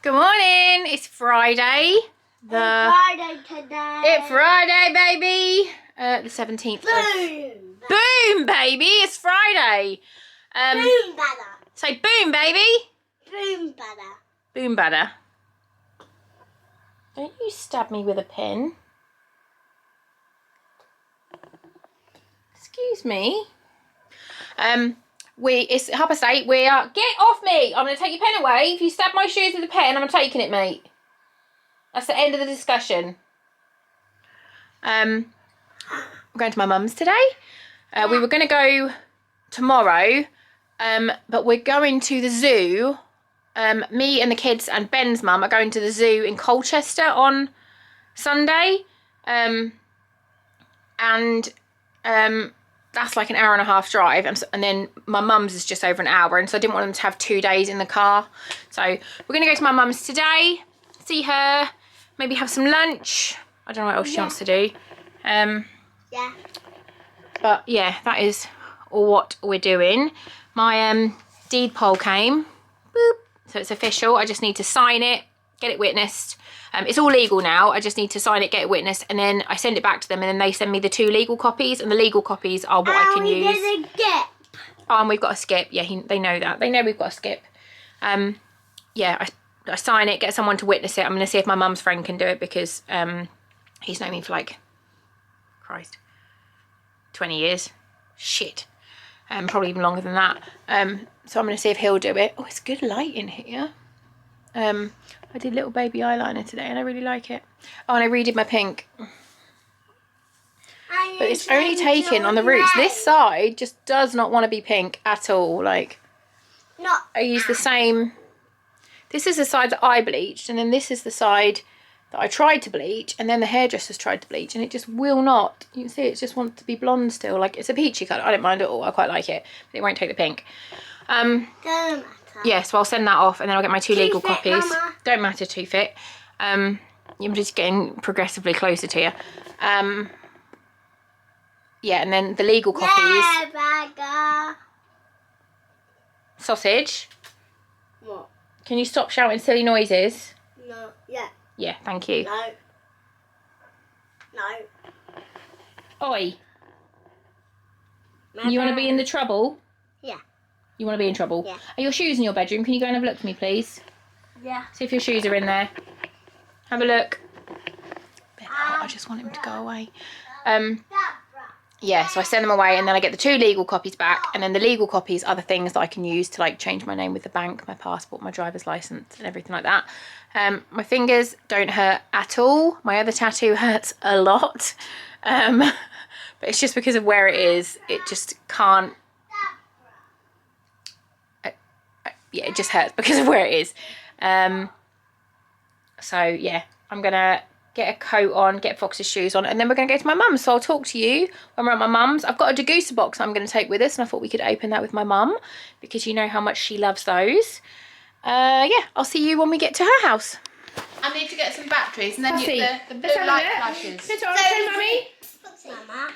Good morning. It's Friday. It's Friday today. It's Friday, baby. The 17th. Boom. Boom, baby. It's Friday. Boom butter. Say boom, baby. Boom butter. Boom butter. Don't you stab me with a pin. Excuse me. It's 8:30. We are. Get off me! I'm going to take your pen away. If you stab my shoes with a pen, I'm taking it, mate. That's the end of the discussion. I'm going to my mum's today. We were going to go tomorrow, but we're going to the zoo. Me and the kids and Ben's mum are going to the zoo in Colchester on Sunday. That's like an hour and a half drive, and then my mum's is just over an hour, and so I didn't want them to have 2 days in the car. So we're gonna go to my mum's today, see her, maybe have some lunch. I don't know what else she wants to do. But yeah, that is what we're doing. My deed poll came. Boop. So it's official. I just need to sign it, get it witnessed. It's all legal now. I just need to sign it, get it witnessed, and then I send it back to them, and then they send me the 2 legal copies, and the legal copies are what I can use. There's a skip. Oh, and we've got a skip. Yeah, they know that. They know we've got a skip. Yeah, I sign it, get someone to witness it. I'm going to see if my mum's friend can do it, because he's known me for like, 20 years. Shit. Probably even longer than that. So I'm going to see if he'll do it. Oh, it's good light in here. I did little baby eyeliner today and I really like it. Oh, and I redid my pink. But it's only taken on the roots. This side just does not want to be pink at all. Like, I use the same. This is the side that I bleached, and then this is the side that I tried to bleach, and then the hairdressers tried to bleach, and it just will not. You can see it just wants to be blonde still. Like, it's a peachy colour. I don't mind at all. I quite like it. But it won't take the pink. Yeah, so I'll send that off, and then I'll get my 2 legal copies. Mama. Don't matter, too fit. I'm just getting progressively closer to you. Yeah, and then the legal copies. Yeah, Sausage. What? Can you stop shouting silly noises? No. Yeah. Yeah, thank you. No. No. Oi. You want to be in the trouble? Yeah. You want to be in trouble? Yeah. Are your shoes in your bedroom? Can you go and have a look for me, please? Yeah. See if your shoes are in there. Have a look. I just want him to go away. Yeah, so I send them away, and then I get the 2 legal copies back, and then the legal copies are the things that I can use to like change my name with the bank, my passport, my driver's license, and everything like that. My fingers don't hurt at all. My other tattoo hurts a lot, but it's just because of where it is. It just can't. Yeah, it just hurts because of where it is. So yeah, I'm gonna get a coat on, get Fox's shoes on, and then we're going to go to my mum's. So I'll talk to you when we're at my mum's. I've got a Degussa box I'm going to take with us, and I thought we could open that with my mum, because you know how much she loves those. Yeah, I'll see you when we get to her house. I need to get some batteries, and then the blue Let's light have a look. flashes. Sit on, show mummy. Mama.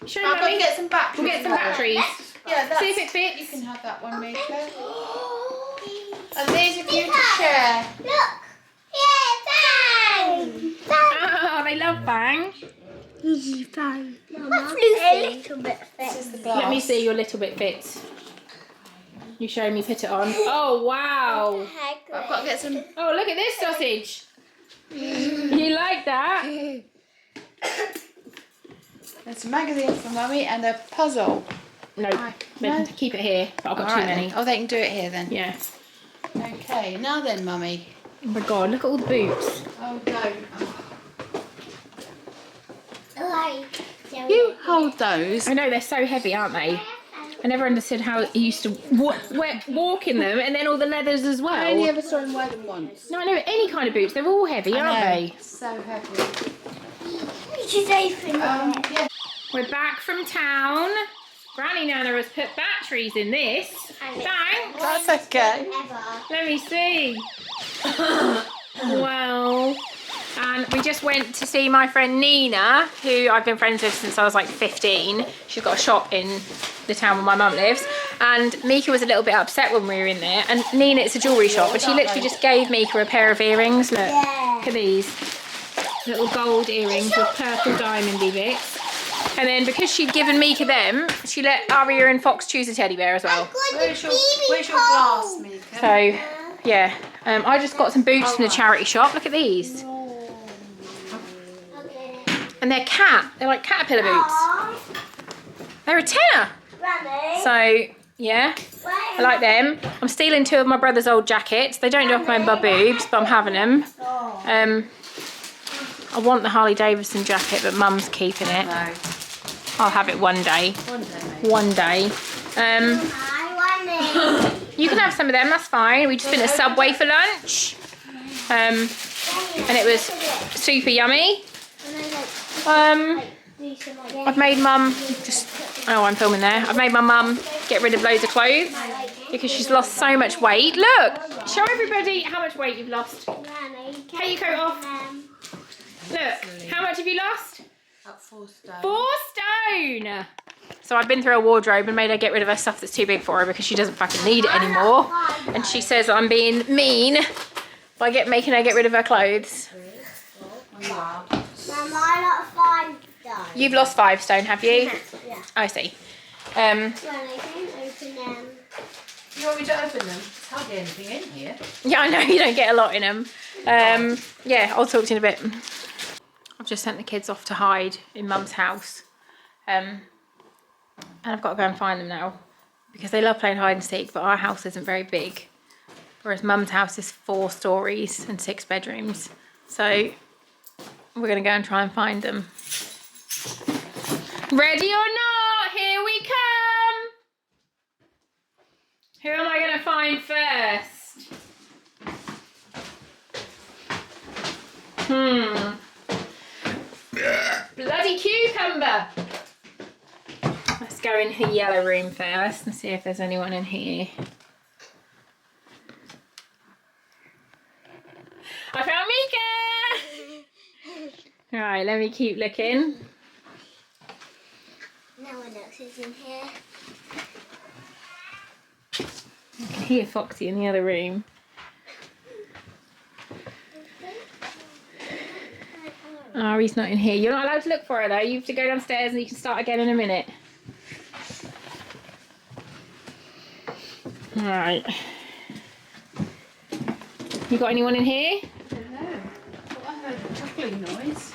Show I've got to mummy. get some batteries. We'll get some batteries. Yeah, that's, See if it fits. you can have that one, Mika. And these are for you to share. Look. Yeah, bang. Oh, they love bang. Bang. Mama. A little bit fit. This is the glass. Let me see your little bit fits. You show me, put it on. Oh, wow. I've got to get some. Oh, look at this sausage. You like that? There's some magazines for Mummy and a puzzle. No, No. keep it here. But I've got too many. Oh, they can do it here then. Yeah. Okay, now then, Mummy. Oh my god, look at all the boots. Oh, don't. Like, You hold those. I know, they're so heavy, aren't they? I never understood how you used to walk in them, and then all the leathers as well. I only ever saw him wear them once. No, I know, any kind of boots, they're all heavy, aren't they? So heavy. she's open. Yeah. We're back from town. Granny Nana has put batteries in this. Thanks. That's okay. Let me see. Wow. And we just went to see my friend Nina, who I've been friends with since I was like 15. She's got a shop in the town where my mum lives. And Mika was a little bit upset when we were in there. And Nina, it's a jewellery shop, but she literally just gave Mika a pair of earrings. Look, look at these little gold earrings with purple diamondy bits. And then because she'd given Mika them, she let Aria and Fox choose a teddy bear as well. Where's your glass, Mika? So, yeah. I just got some boots from the charity shop. Look at these. And they're like caterpillar boots. They're a tenner. So, yeah, I like them. I'm stealing 2 of my brother's old jackets. They don't do up my boobs, but I'm having them. I want the Harley Davidson jacket, but Mum's keeping it. No. I'll have it one day. One day. You can have some of them, that's fine. We just been at Subway for lunch. And it was super yummy. I've made Mum I'm filming there. I've made my mum get rid of loads of clothes because she's lost so much weight. Look, show everybody how much weight you've lost. Take your coat off. Look, how much have you lost? Up 4 stone. 4 stone. So I've been through her wardrobe and made her get rid of her stuff that's too big for her because she doesn't fucking need it anymore. And she says I'm being mean by making her get rid of her clothes. You've lost 5 stone, have you? Yeah. I see. Granny, don't open them. You want me to open them? There's hardly anything in here. Yeah, I know you don't get a lot in them. Yeah, I'll talk to you in a bit. I've just sent the kids off to hide in Mum's house. And I've got to go and find them now because they love playing hide and seek, but our house isn't very big. Whereas Mum's house is 4 stories and 6 bedrooms. So we're going to go and try and find them. Ready or not, here we come. Who am I going to find first? Bloody cucumber. Let's go in the yellow room first and see if there's anyone in here. I found Mika! Right, let me keep looking. No one else is in here. I can hear Foxy in the other room. Ari's not in here. You're not allowed to look for her though. You have to go downstairs and you can start again in a minute. Alright. You got anyone in here? I don't know. I heard a chuckling noise.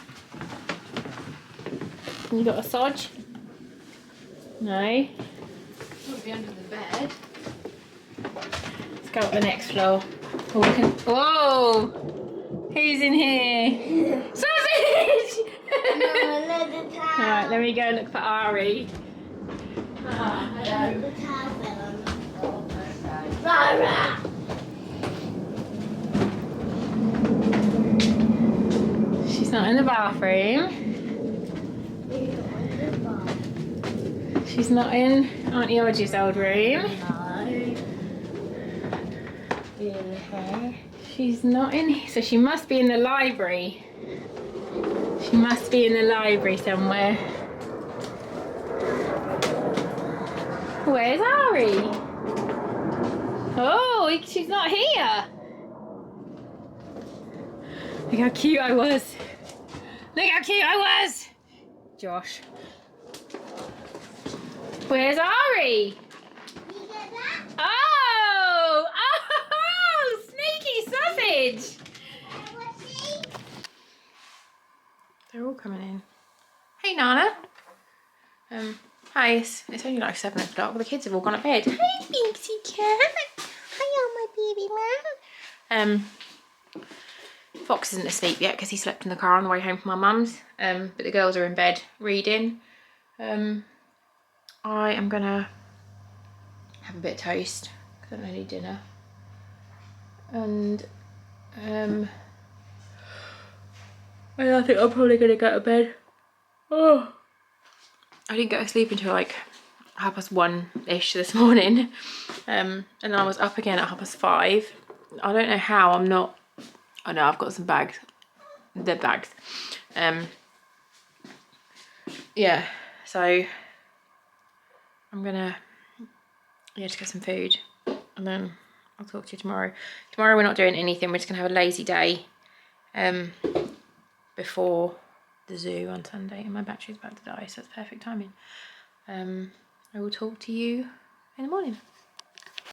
You got a Sodge? No. Might be under the bed. Let's go up the next floor. Oh, we can... Whoa! Who's in here? Sausage! Alright, let me go look for Ari. Hello. The towel fell on the floor. Okay. Rah, She's not in the bathroom. She's not in Auntie Audrey's old room. She's not in, so she must be in the library. She must be in the library somewhere. Where's Ari? Oh, she's not here. Look how cute I was. Look how cute I was. Josh. Where's Ari? Oh! Oh! Sneaky sausage! They're all coming in. Hey, Nana. Hi, it's only like 7 o'clock. The kids have all gone to bed. Hi, Binksy cat. Hi, my baby man. Fox isn't asleep yet because he slept in the car on the way home from my mum's. But the girls are in bed reading. I am gonna have a bit of toast because I don't need dinner. And I think I'm probably gonna go to bed. Oh, I didn't go to sleep until like 1:30ish this morning. And then I was up again at 5:30. I don't know how I'm not. I know I've got some bags. The bags. Yeah, so I'm gonna Yeah, to get some food, and then I'll talk to you tomorrow. Tomorrow we're not doing anything. We're just gonna have a lazy day before the zoo on Sunday, and my battery's about to die, so it's perfect timing. I will talk to you in the morning.